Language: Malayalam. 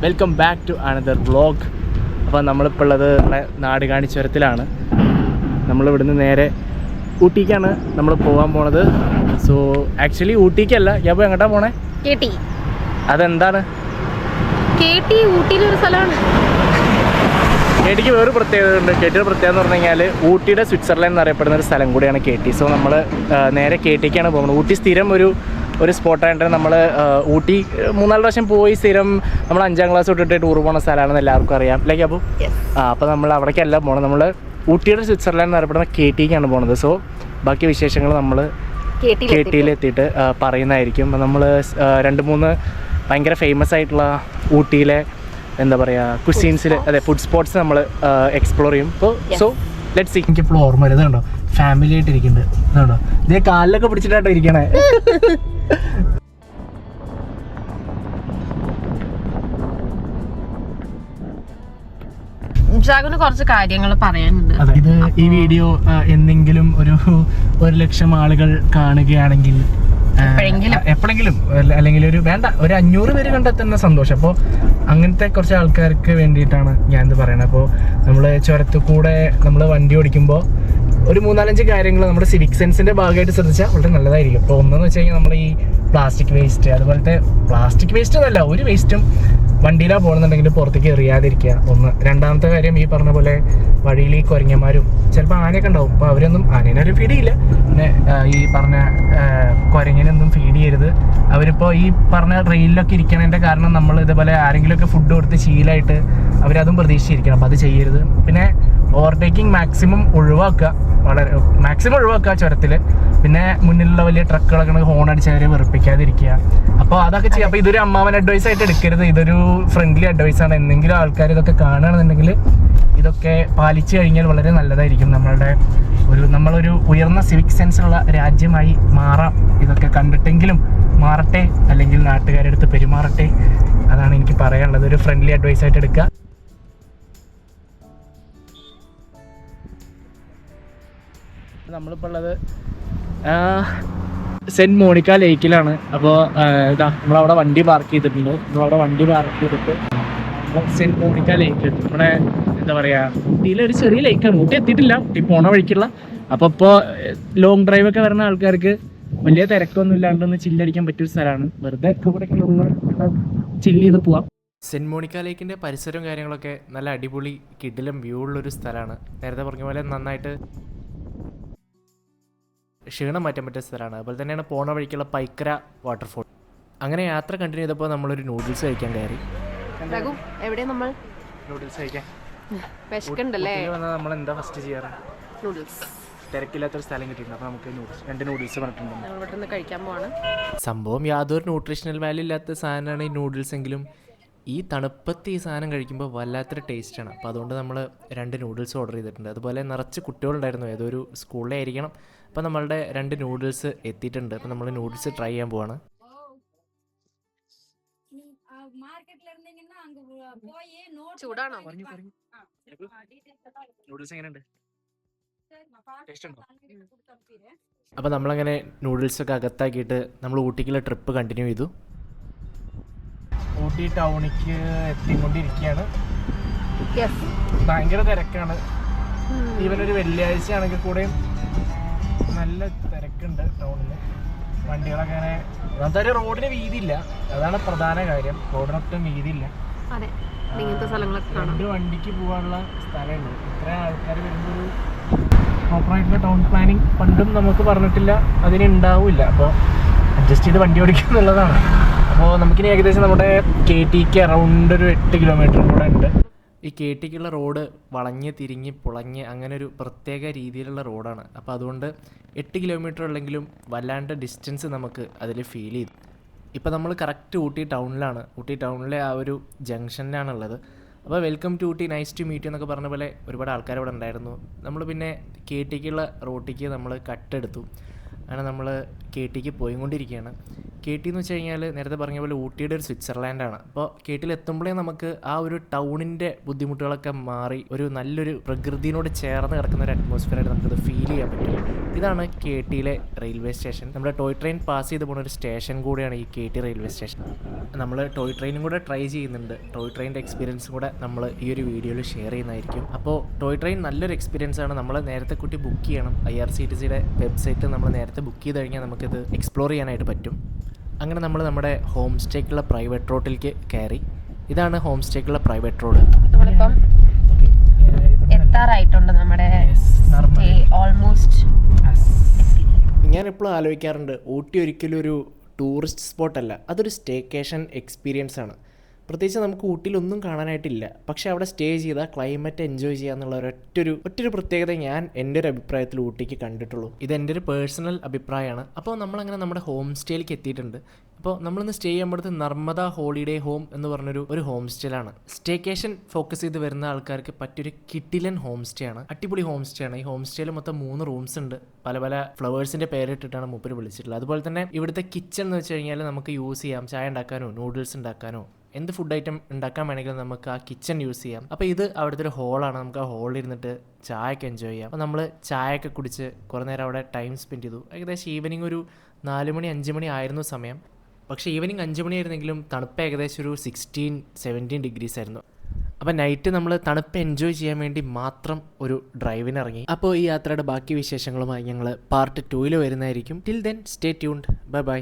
Welcome back to another vlog. അപ്പോൾ നമ്മളിപ്പോൾ ഉള്ളത് നമ്മളെ നാടുകാണി ചുരത്തിലാണ്. നമ്മളിവിടുന്ന് നേരെ ഊട്ടിക്കാണ് നമ്മൾ പോകാൻ പോണത്. സോ ആക്ച്വലി ഊട്ടിക്കല്ല, ഞാൻ ഇപ്പോൾ എങ്ങോട്ടാണ് പോണേ? കേട്ടി. അതെന്താണ്? കേട്ടി ഊട്ടിയിലൊരു സ്ഥലമാണ്. കേട്ടിക്ക് വേറൊരു പ്രത്യേകത ഉണ്ട്. കേട്ടിയുടെ പ്രത്യേകത എന്ന് പറഞ്ഞു കഴിഞ്ഞാൽ ഊട്ടിയുടെ സ്വിറ്റ്സർലാൻഡ് എന്നറിയപ്പെടുന്ന ഒരു സ്ഥലം കൂടിയാണ് കേട്ടി. സോ നമ്മൾ നേരെ കേട്ടിക്കാണ് പോകുന്നത്. ഊട്ടി സ്ഥിരം ഒരു സ്പോട്ടായിട്ട് നമ്മൾ ഊട്ടി 3-4 പ്രാവശ്യം പോയി സ്ഥിരം നമ്മൾ 5ാം ക്ലാസ് തൊട്ടിട്ട് ടൂർ പോകുന്ന സ്ഥലമാണെന്ന് എല്ലാവർക്കും അറിയാം. ലൈക്ക് അപ്പോൾ നമ്മൾ അവിടേക്കല്ല പോകണം. നമ്മൾ ഊട്ടിയുടെ സ്വിറ്റ്സർലാൻഡ് എന്നറിയപ്പെടുന്ന കേട്ടിക്കാണ് പോകുന്നത്. സോ ബാക്കി വിശേഷങ്ങൾ നമ്മൾ കേട്ടിയിലെത്തിയിട്ട് പറയുന്നതായിരിക്കും. നമ്മൾ 2-3 ഭയങ്കര ഫേമസ് ആയിട്ടുള്ള ഊട്ടിയിലെ എന്താ പറയുക കുസീൻസിൽ ഫുഡ് സ്പോട്ട്സ് നമ്മൾ എക്സ്പ്ലോർ ചെയ്യും. ഇപ്പോൾ സോ ലെറ്റ്സ് സീ. എനിക്ക് ഇപ്പോൾ ഓർമ്മ വരുന്നത് കണ്ടോ, ഫാമിലി ആയിട്ട് ഇരിക്കുന്നുണ്ട്. ഇതുണ്ടോ, ഇതേ കാലിലൊക്കെ പിടിച്ചിട്ടാട്ടോ ഇരിക്കണേ. ജാഗുന് കുറച്ച് കാര്യങ്ങൾ പറയാനുണ്ട്. ഇത് ഈ വീഡിയോ എന്തെങ്കിലും 1,00,000 ആളുകൾ കാണുകയാണെങ്കിൽ എപ്പോഴെങ്കിലും അല്ലെങ്കിൽ ഒരു 500 പേര് കണ്ടെത്തുന്ന സന്തോഷം. അപ്പോൾ അങ്ങനത്തെ കുറച്ച് ആൾക്കാർക്ക് വേണ്ടിയിട്ടാണ് ഞാൻ ഇത് പറയണത്. അപ്പോൾ നമ്മൾ ചുരത്തിൽ കൂടെ നമ്മൾ വണ്ടി ഓടിക്കുമ്പോൾ ഒരു 3-4 കാര്യങ്ങൾ നമ്മുടെ സിവിക് സെൻസിന്റെ ഭാഗമായിട്ട് ശ്രദ്ധിച്ചാൽ വളരെ നല്ലതായിരിക്കും. ഇപ്പോൾ ഒന്നെന്ന് വെച്ച് കഴിഞ്ഞാൽ നമ്മൾ ഈ പ്ലാസ്റ്റിക് വേസ്റ്റ്, അതുപോലത്തെ പ്ലാസ്റ്റിക് വേസ്റ്റ് എന്നല്ല, ഒരു വേസ്റ്റും വണ്ടിയിലാണ് പോകുന്നുണ്ടെങ്കിൽ പുറത്തേക്ക് എറിയാതിരിക്കുക. ഒന്ന്. രണ്ടാമത്തെ കാര്യം, ഈ പറഞ്ഞ പോലെ വഴിയിൽ ഈ കുരങ്ങന്മാരും ചിലപ്പോൾ ആനയൊക്കെ ഉണ്ടാവും. അപ്പോൾ അവരൊന്നും ആനേനൊരു ഫീഡ് ചെയ്യില്ല. പിന്നെ ഈ പറഞ്ഞ കുരങ്ങിനൊന്നും ഫീഡ് ചെയ്യരുത്. അവരിപ്പോൾ ഈ പറഞ്ഞ റെയിലൊക്കെ ഇരിക്കണതിൻ്റെ കാരണം നമ്മൾ ഇതുപോലെ ആരെങ്കിലുമൊക്കെ ഫുഡ് കൊടുത്ത് ശീലമായിട്ട് അവരതും പ്രതീക്ഷിച്ചിരിക്കണം. അപ്പോൾ അത് ചെയ്യരുത്. പിന്നെ ഓവർടേക്കിംഗ് മാക്സിമം ഒഴിവാക്കുക, മാക്സിമം ഒഴിവാക്കുക ചുരത്തിൽ. പിന്നെ മുന്നിലുള്ള വലിയ ട്രക്കുകളൊക്കെ ഹോൺ അടിച്ചവരെ വെറുപ്പിക്കാതിരിക്കുക. അപ്പോൾ അതൊക്കെ ചെയ്യാം. അപ്പോൾ ഇതൊരു അമ്മാവൻ അഡ്വൈസ് ആയിട്ട് എടുക്കരുത്, ഇതൊരു ഫ്രണ്ട്ലി അഡ്വൈസാണ്. എന്തെങ്കിലും ആൾക്കാർ ഇതൊക്കെ കാണുകയാണെന്നുണ്ടെങ്കിൽ ഇതൊക്കെ പാലിച്ചു കഴിഞ്ഞാൽ വളരെ നല്ലതായിരിക്കും. നമ്മളൊരു ഉയർന്ന സിവിക് സെൻസ് ഉള്ള രാജ്യമായി മാറാം. ഇതൊക്കെ കണ്ടിട്ടെങ്കിലും മാറട്ടെ, അല്ലെങ്കിൽ നാട്ടുകാരുടെ അടുത്ത് പെരുമാറട്ടെ. അതാണ് എനിക്ക് പറയാനുള്ളത്. ഒരു ഫ്രണ്ട്ലി അഡ്വൈസ് ആയിട്ട് എടുക്കുക. നമ്മളിപ്പോൾ ഉള്ളത് സെൻറ്റ് മോണിക്ക ലേക്കിലാണ്. അപ്പോൾ നമ്മളവിടെ വണ്ടി പാർക്ക് ചെയ്തിട്ടുണ്ട്. നമ്മളവിടെ വണ്ടി പാർക്ക് ചെയ്തിട്ട് സെൻറ്റ് മോണിക്ക ലേക്ക്, നമ്മുടെ എന്താ പറയുക ഊട്ടിയിലെ ഒരു ചെറിയ ലേക്കാണ്. ഊട്ടി എത്തിയിട്ടില്ല, ഊട്ടി പോണ വഴിക്കുള്ള. അപ്പോൾ ഇപ്പോൾ ലോങ് ഡ്രൈവൊക്കെ വരുന്ന ആൾക്കാർക്ക് വലിയ തിരക്കൊന്നും ഇല്ലാണ്ടൊന്ന് ചില്ലടിക്കാൻ പറ്റിയൊരു സ്ഥലമാണ്. വെറുതെ ഇവിടെ ചില്ല് ചെയ്ത് പോവാം. സെൻറ്റ് മോണിക്ക ലേക്കിൻ്റെ പരിസരവും കാര്യങ്ങളൊക്കെ നല്ല അടിപൊളി കിടിലം വ്യൂ ഉള്ളൊരു സ്ഥലമാണ്. നേരത്തെ പറഞ്ഞ പോലെ നന്നായിട്ട് ക്ഷീണം മാറ്റാൻ പറ്റിയ സ്ഥലമാണ്. അതുപോലെ തന്നെയാണ് പോണ വഴിക്കുള്ള പൈക്കര വാട്ടർഫോൾ. അങ്ങനെ യാത്ര കണ്ടിന്യൂ ചെയ്തപ്പോൾ നമ്മളൊരു നൂഡിൽസ് കഴിക്കാൻ കയറി. എവിടെ നമ്മൾ നൂഡിൽസ് കഴിക്കാൻ നമ്മൾ എന്താ ഫസ്റ്റ് ചെയ്യാറ്? നൂഡിൽസ്. തിരക്കില്ലാത്തൊരു സ്ഥലം കിട്ടിയിട്ടുണ്ട്. അപ്പോൾ നമുക്ക് 2 നൂഡിൽസ് പറഞ്ഞിട്ടുണ്ട്. കഴിക്കാൻ പോവാണ്. സംഭവം യാതൊരു ന്യൂട്രീഷണൽ വാല്യൂ ഇല്ലാത്ത സാധനമാണ് ഈ നൂഡിൽസ് എങ്കിലും ഈ തണുപ്പത്ത് ഈ സാധനം കഴിക്കുമ്പോൾ വല്ലാത്തൊരു ടേസ്റ്റാണ്. അപ്പോൾ അതുകൊണ്ട് നമ്മൾ 2 നൂഡിൽസ് ഓർഡർ ചെയ്തിട്ടുണ്ട്. അതുപോലെ നിറച്ച് കുട്ടികളുണ്ടായിരുന്നു, ഏതൊരു സ്കൂളിലെ ആയിരിക്കണം. അപ്പോൾ നമ്മളുടെ 2 നൂഡിൽസ് എത്തിയിട്ടുണ്ട്. അപ്പോൾ നമ്മൾ നൂഡിൽസ് ട്രൈ ചെയ്യാൻ പോവാണ്. ചൂടാണോ? നൂഡിൽസ് എങ്ങനെയുണ്ട്? ടേസ്റ്റ് ഉണ്ടോ? അപ്പോൾ നമ്മളങ്ങനെ നൂഡിൽസൊക്കെ അകത്താക്കിയിട്ട് നമ്മൾ ഊട്ടിക്കുള്ള ട്രിപ്പ് കണ്ടിന്യൂ ചെയ്തു. ഊട്ടി ടൗണിക്ക് എത്തിക്കൊണ്ടിരിക്കുകയാണ്. ഭയങ്കര തിരക്കാണ്. ഈവനൊരു വെള്ളിയാഴ്ച ആണെങ്കിൽ കൂടെയും നല്ല തിരക്കുണ്ട് ടൗണിൽ. വണ്ടികളൊക്കെ അങ്ങനെ അതൊരു റോഡിന് വീതിയില്ല, അതാണ് പ്രധാന കാര്യം. റോഡിനൊട്ടും വീതിയില്ല. 2 വണ്ടിക്ക് പോകാനുള്ള സ്ഥലമുള്ളൂ. ഇത്രയും ആൾക്കാർ വരുമ്പോൾ ഒരു പ്രോപ്പറായിട്ടുള്ള ടൗൺ പ്ലാനിങ് പണ്ടും നമുക്ക് പറഞ്ഞിട്ടില്ല, അതിനുണ്ടാവില്ല. അപ്പോൾ അഡ്ജസ്റ്റ് ചെയ്ത് വണ്ടി ഓടിക്കുക എന്നുള്ളതാണ്. അപ്പോൾ നമുക്കിനി ഏകദേശം നമ്മുടെ KTക്ക് അറൗണ്ട് ഒരു 8 കിലോമീറ്റർ കൂടെ ഉണ്ട്. ഈ KTക്കുള്ള റോഡ് വളഞ്ഞ് തിരിഞ്ഞ് പുളഞ്ഞ് അങ്ങനെ ഒരു പ്രത്യേക രീതിയിലുള്ള റോഡാണ്. അപ്പോൾ അതുകൊണ്ട് 8 കിലോമീറ്റർ ഉള്ളെങ്കിലും വല്ലാണ്ട് ഡിസ്റ്റൻസ് നമുക്ക് അതിൽ ഫീൽ ചെയ്തു. ഇപ്പോൾ നമ്മൾ കറക്റ്റ് ഊട്ടി ടൗണിലാണ്. ഊട്ടി ടൗണിലെ ആ ഒരു ജംഗ്ഷനിലാണുള്ളത്. അപ്പോൾ welcome to Ooty, nice to meet എന്നൊക്കെ പറഞ്ഞ പോലെ ഒരുപാട് ആൾക്കാർ ഇവിടെ ഉണ്ടായിരുന്നു. നമ്മൾ പിന്നെ KTക്കുള്ള റോട്ടിക്ക് നമ്മൾ കട്ടെടുത്തു. അങ്ങനെ നമ്മൾ KTക്ക് പോയിക്കൊണ്ടിരിക്കുകയാണ്. കേട്ടി എന്ന് വെച്ച് കഴിഞ്ഞാൽ നേരത്തെ പറഞ്ഞ പോലെ ഊട്ടിയുടെ ഒരു സ്വിറ്റ്സർലാൻഡാണ്. അപ്പോൾ കേട്ടിൽ എത്തുമ്പോഴേ നമുക്ക് ആ ഒരു ടൗണിൻ്റെ ബുദ്ധിമുട്ടുകളൊക്കെ മാറി ഒരു നല്ലൊരു പ്രകൃതിയോട് ചേർന്ന് കിടക്കുന്ന ഒരു അറ്റ്മോസ്ഫിയറായിട്ട് നമുക്കത് ഫീൽ ചെയ്യാൻ പറ്റും. ഇതാണ് കേട്ടിയിലെ റെയിൽവേ സ്റ്റേഷൻ. നമ്മുടെ ടോയ് ട്രെയിൻ പാസ് ചെയ്ത് പോകുന്ന ഒരു സ്റ്റേഷൻ കൂടിയാണ് ഈ കേട്ടി റെയിൽവേ സ്റ്റേഷൻ. നമ്മൾ ടോയ് ട്രെയിനും കൂടെ ട്രൈ ചെയ്യുന്നുണ്ട്. ടോയ് ട്രെയിനിൻ്റെ എക്സ്പീരിയൻസും കൂടെ നമ്മൾ ഈ ഒരു വീഡിയോയിൽ ഷെയർ ചെയ്യുന്നതായിരിക്കും. അപ്പോൾ ടോയ് ട്രെയിൻ നല്ലൊരു എക്സ്പീരിയൻസ് ആണ്. നമ്മൾ നേരത്തെ കൂട്ടി ബുക്ക് ചെയ്യണം. IRCTCയുടെ വെബ്സൈറ്റ് നമ്മൾ നേരത്തെ ബുക്ക് ചെയ്ത് കഴിഞ്ഞാൽ നമുക്കിത് എക്സ്പ്ലോർ ചെയ്യാനായിട്ട് പറ്റും. അങ്ങനെ നമ്മൾ നമ്മുടെ ഹോം സ്റ്റേക്കുള്ള പ്രൈവറ്റ് റോഡിലേക്ക് കയറി. ഇതാണ് ഹോം സ്റ്റേക്കുള്ള പ്രൈവറ്റ് റോഡ്. നമ്മളിപ്പം എത്താറായിട്ടുണ്ട്. നമ്മുടെ ഓൾമോസ്റ്റ്. ഞാൻ എപ്പോഴും ആലോചിക്കാറുണ്ട്, ഊട്ടി ഒരിക്കലും ഒരു ടൂറിസ്റ്റ് സ്പോട്ടല്ല, അതൊരു സ്റ്റേക്കേഷൻ എക്സ്പീരിയൻസ് ആണ്. പ്രത്യേകിച്ച് നമുക്ക് ഊട്ടിയിലൊന്നും കാണാനായിട്ടില്ല, പക്ഷേ അവിടെ സ്റ്റേ ചെയ്താൽ ക്ലൈമറ്റ് എൻജോയ് ചെയ്യുക എന്നുള്ള ഒറ്റൊരു പ്രത്യേകത ഞാൻ എൻ്റെ ഒരു അഭിപ്രായത്തിൽ ഊട്ടിക്ക് കണ്ടിട്ടുള്ളൂ. ഇത് എൻ്റെ ഒരു പേഴ്സണൽ അഭിപ്രായമാണ്. അപ്പോൾ നമ്മളങ്ങനെ നമ്മുടെ ഹോം സ്റ്റേയിലേക്ക് എത്തിയിട്ടുണ്ട്. അപ്പോൾ നമ്മളിന്ന് സ്റ്റേ ചെയ്യുമ്പോഴത്തെ നർമ്മദ ഹോളിഡേ ഹോം എന്ന് പറഞ്ഞൊരു ഹോം സ്റ്റേയിലാണ്. സ്റ്റേക്കേഷൻ ഫോക്കസ് ചെയ്ത് വരുന്ന ആൾക്കാർക്ക് പറ്റിയൊരു കിട്ടിലൻ ഹോം സ്റ്റേ ആണ്. അടിപൊളി ഹോം സ്റ്റേ ആണ്. ഈ ഹോം സ്റ്റേയിൽ മൊത്തം 3 റൂംസ് ഉണ്ട്. പല ഫ്ലവേഴ്സിൻ്റെ പേരിട്ടിട്ടാണ് മൂപ്പര് വിളിച്ചിട്ടുള്ളത്. അതുപോലെ തന്നെ ഇവിടുത്തെ കിച്ചൺ എന്ന് വെച്ച് കഴിഞ്ഞാൽ നമുക്ക് യൂസ് ചെയ്യാം. ചായ ഉണ്ടാക്കാനോ നൂഡിൽസ് ഉണ്ടാക്കാനോ എന്ത് ഫുഡ് ഐറ്റം ഉണ്ടാക്കാൻ വേണമെങ്കിലും നമുക്ക് ആ കിച്ചൺ യൂസ് ചെയ്യാം. അപ്പോൾ ഇത് അവിടുത്തെ ഒരു ഹോളാണ്. നമുക്ക് ആ ഹോളിൽ ഇരുന്നിട്ട് ചായയൊക്കെ എൻജോയ് ചെയ്യാം. അപ്പോൾ നമ്മൾ ചായയൊക്കെ കുടിച്ച് കുറേ നേരം അവിടെ ടൈം സ്പെൻഡ് ചെയ്തു. ഏകദേശം ഈവനിങ് ഒരു 4 മണി 5 മണി ആയിരുന്നു സമയം. പക്ഷേ ഈവനിങ് 5 മണിയായിരുന്നെങ്കിലും തണുപ്പ് ഏകദേശം ഒരു 16-17 ഡിഗ്രീസ് ആയിരുന്നു. അപ്പോൾ നൈറ്റ് നമ്മൾ തണുപ്പ് എൻജോയ് ചെയ്യാൻ വേണ്ടി മാത്രം ഒരു ഡ്രൈവിന് ഇറങ്ങി. അപ്പോൾ ഈ യാത്രയുടെ ബാക്കി വിശേഷങ്ങളുമായി ഞങ്ങൾ പാർട്ട് 2 വരുന്നതായിരിക്കും. Till then stay tuned. Bye bye.